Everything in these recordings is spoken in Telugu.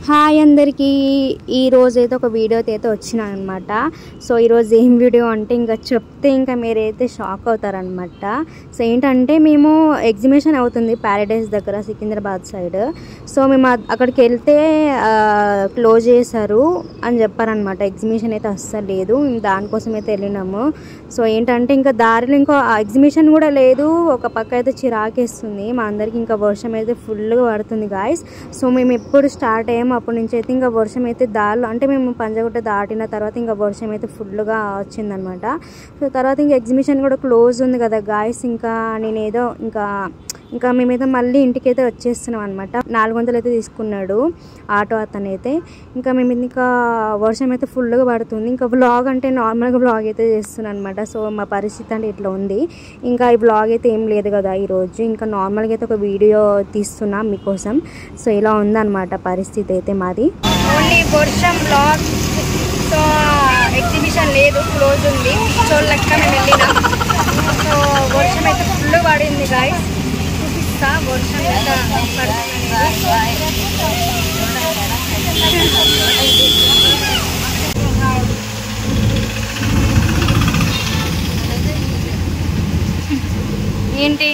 హాయ్ అందరికీ ఈరోజైతే ఒక వీడియోతో అయితే వచ్చినా అనమాట. సో ఈరోజు ఏం వీడియో అంటే ఇంకా చెప్తే ఇంకా మీరైతే షాక్ అవుతారనమాట. సో ఏంటంటే మేము ఎగ్జిబిషన్ అవుతుంది ప్యారడైజ్ దగ్గర సికింద్రాబాద్ సైడ్. సో మేము అక్కడికి వెళ్తే క్లోజ్ చేశారు అని చెప్పారనమాట. ఎగ్జిబిషన్ అయితే అస్సలు లేదు, దానికోసం అయితే వెళ్ళినాము. సో ఏంటంటే ఇంకా దారిలో ఇంకో ఎగ్జిబిషన్ కూడా లేదు. ఒక పక్క అయితే చిరాకేస్తుంది మా అందరికి, ఇంకా వర్షం అయితే ఫుల్గా పడుతుంది గాయస్. సో మేము ఎప్పుడు స్టార్ట్ అయ్యాము అప్పటి నుంచి అయితే ఇంకా వర్షం అయితే దారిలో అంటే మేము పంజగుట్ట దాటిన తర్వాత ఇంకా వర్షం అయితే ఫుల్గా వచ్చిందనమాట. సో తర్వాత ఇంకా ఎగ్జిబిషన్ కూడా క్లోజ్ ఉంది కదా గాయస్. ఇంకా నేనేదో ఇంకా మేమైతే మళ్ళీ ఇంటికైతే వచ్చేస్తున్నాం అనమాట. 400 అయితే తీసుకున్నాడు ఆటో అతనైతే. ఇంకా మేము ఇంకా వర్షం అయితే ఫుల్గా పడుతుంది. ఇంకా వ్లాగ్ అంటే నార్మల్గా వ్లాగ్ అయితే చేస్తున్నాను అనమాట. సో మా పరిస్థితి అంటే ఇట్లా ఉంది. ఇంకా ఈ వ్లాగ్ అయితే ఏం లేదు కదా ఈరోజు, ఇంకా నార్మల్గా అయితే ఒక వీడియో తీస్తున్నాం మీకోసం. సో ఇలా ఉందన్నమాట పరిస్థితి అయితే మాది. ఓన్లీ వర్షం వ్లాగ్. సో ఎగ్జిబిషన్ లేదు, క్లోజ్ ఉంది. సో లెక్క మేము వెళ్ళినాం. సో వర్షం అయితే ఫుల్ పడింది గాయస్. వర్షం ఏంటి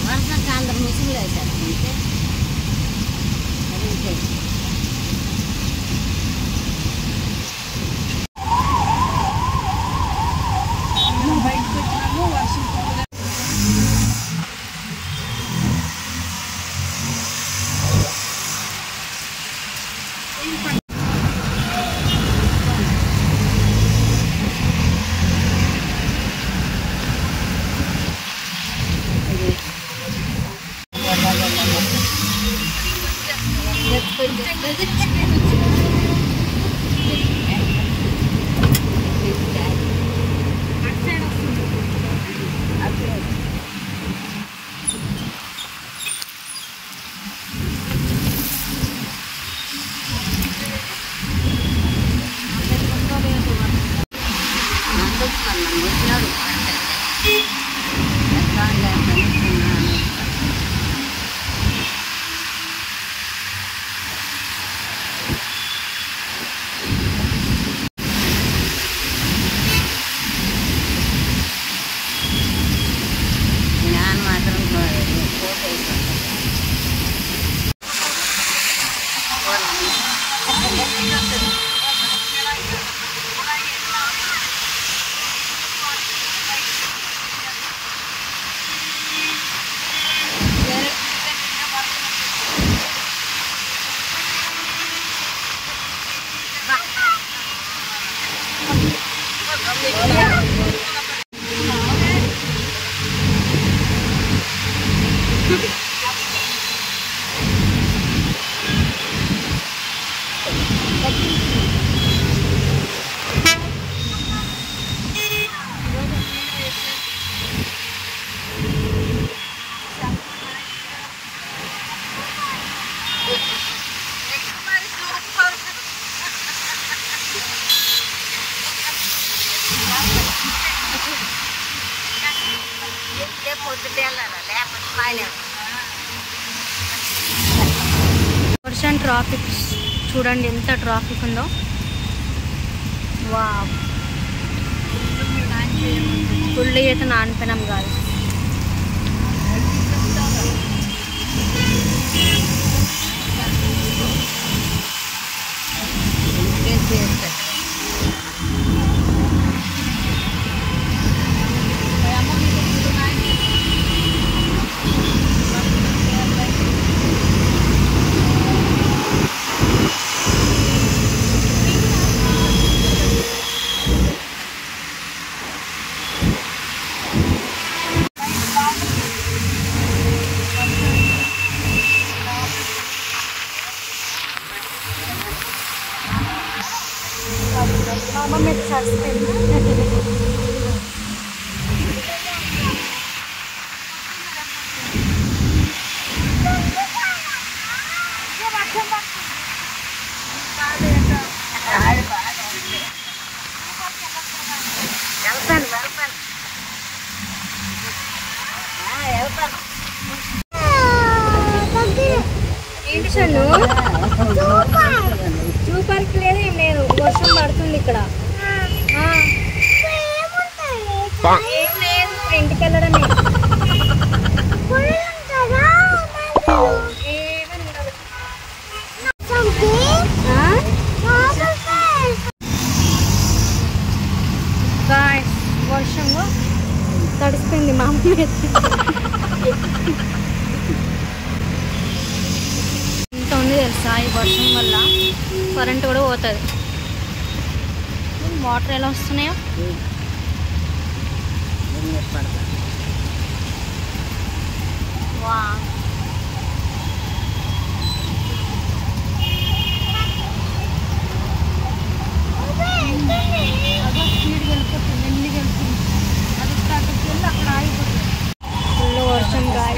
వర్షాకాలం ముసుగులు వేశారు అంటే బయటకు వచ్చినాము. వర్షం పొద్దుటే వెళ్ళాలి, లేకపోతే 100% ట్రాఫిక్. చూడండి ఎంత ట్రాఫిక్ ఉందో. వావ్, ఫుల్ అయితే నానిపోయినాం కాదు. ఏంటి షన్ను? సూపర్కి లేదు, ఏం లేదు, వర్షం పడుతుంది ఇక్కడ. ఏం లేదు, ఇంటికి వెళ్ళడమే. వర్షంలో తడిసిపోయింది మా అమ్మ. ఇంత ఉంది తెలుసా, ఈ వర్షం వల్ల కరెంట్ కూడా పోతుంది. వాటర్ ఎలా వస్తున్నాయో. వా, ఫుల్ వర్షం గాయ.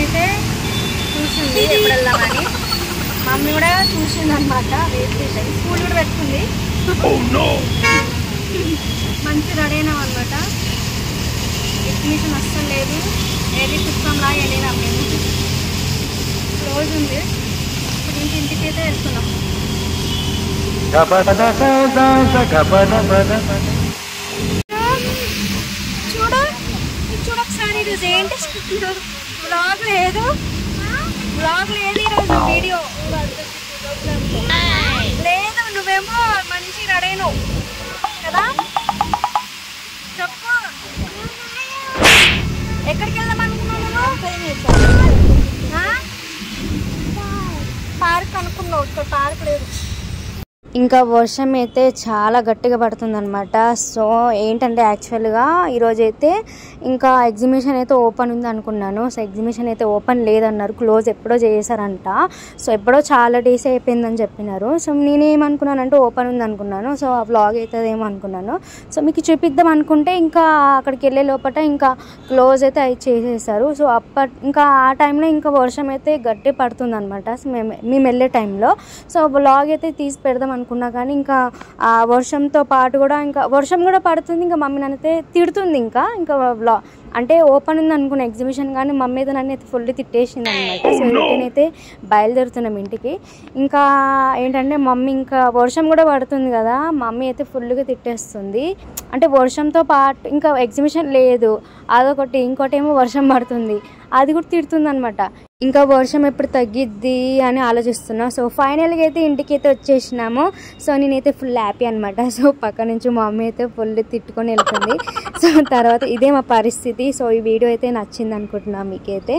అయితే చూసింది ఎప్పుడు వెళ్దామని. మమ్మీ కూడా చూసింది అనమాట. స్కూల్ కూడా పెట్టుకుంది. మంచి రెడీ అయినాం అనమాట. ఎగ్జిబిషన్ అస్సలు లేదు, ఏది పుస్తకంలా వెళ్ళినాం మేము. క్లోజ్ ఉంది. ఇప్పుడు ఇంటికి అయితే వెళ్తున్నాం. చూడొకసారి ఈరోజు ఏంటి వ్లాగ్ లేదు, ఈరోజు వీడియో లేదు. నువ్వేమో మంచి రెడీ అయినావు కదా, చెప్పు ఎక్కడికి వెళ్దాం అనుకున్నావు? పార్క్ అనుకున్నావు, ఇక్కడ పార్క్ లేదు. ఇంకా వర్షం అయితే చాలా గట్టిగా పడుతుందన్నమాట. సో ఏంటంటే యాక్చువల్గా ఈరోజైతే ఇంకా ఎగ్జిబిషన్ అయితే ఓపెన్ ఉంది అనుకున్నాను. సో ఎగ్జిబిషన్ అయితే ఓపెన్ లేదన్నారు, క్లోజ్ ఎప్పుడో చేశారంట. సో ఎప్పుడో చాలా డేస్ అయిపోయిందని చెప్పినారు. సో నేనేమనుకున్నానంటే ఓపెన్ ఉంది అనుకున్నాను. సో ఆ వ్లాగ్ అవుతుందేమో అనుకున్నాను. సో మీకు చూపిద్దాం అనుకుంటే ఇంకా అక్కడికి వెళ్ళే లోపల ఇంకా క్లోజ్ అయితే చేసేసారు. సో ఇంకా ఆ టైంలో ఇంకా వర్షం అయితే గట్టి పడుతుందన్నమాట. సో మేము వెళ్ళే టైంలో సో వ్లాగ్ అయితే తీసి పెడదాం అనుకున్నా, కానీ ఇంకా ఆ వర్షంతో పాటు కూడా ఇంకా వర్షం కూడా పడుతుంది. ఇంకా మమ్మీ నన్నైతే తిడుతుంది. ఇంకా అంటే ఓపెన్ ఉంది అనుకున్న ఎగ్జిబిషన్, కానీ మమ్మీ అయితే నన్ను అయితే ఫుల్ తిట్టేసింది అనమాట. సో రిటర్న్ అయితే బయలుదేరుతున్నాం ఇంటికి. ఇంకా ఏంటంటే మమ్మీ ఇంకా వర్షం కూడా పడుతుంది కదా, మమ్మీ అయితే ఫుల్గా తిట్టేస్తుంది. అంటే వర్షంతో పాటు ఇంకా ఎగ్జిబిషన్ లేదు, అదొకటి, ఇంకోటి ఏమో వర్షం పడుతుంది, అది కూడా తిడుతుంది అనమాట. ఇంకా వర్షం ఎప్పుడు తగ్గిద్ది అని ఆలోచిస్తున్నా. సో ఫైనల్గా అయితే ఇంటికి అయితే వచ్చేసినాము. సో నేనైతే ఫుల్ హ్యాపీ అనమాట. సో పక్క నుంచి మా మమ్మీ అయితే ఫుల్ తిట్టుకొని వెళ్తుంది. సో తర్వాత ఇదే మా పరిస్థితి. సో ఈ వీడియో అయితే నచ్చింది అనుకుంటున్నాను మీకైతే.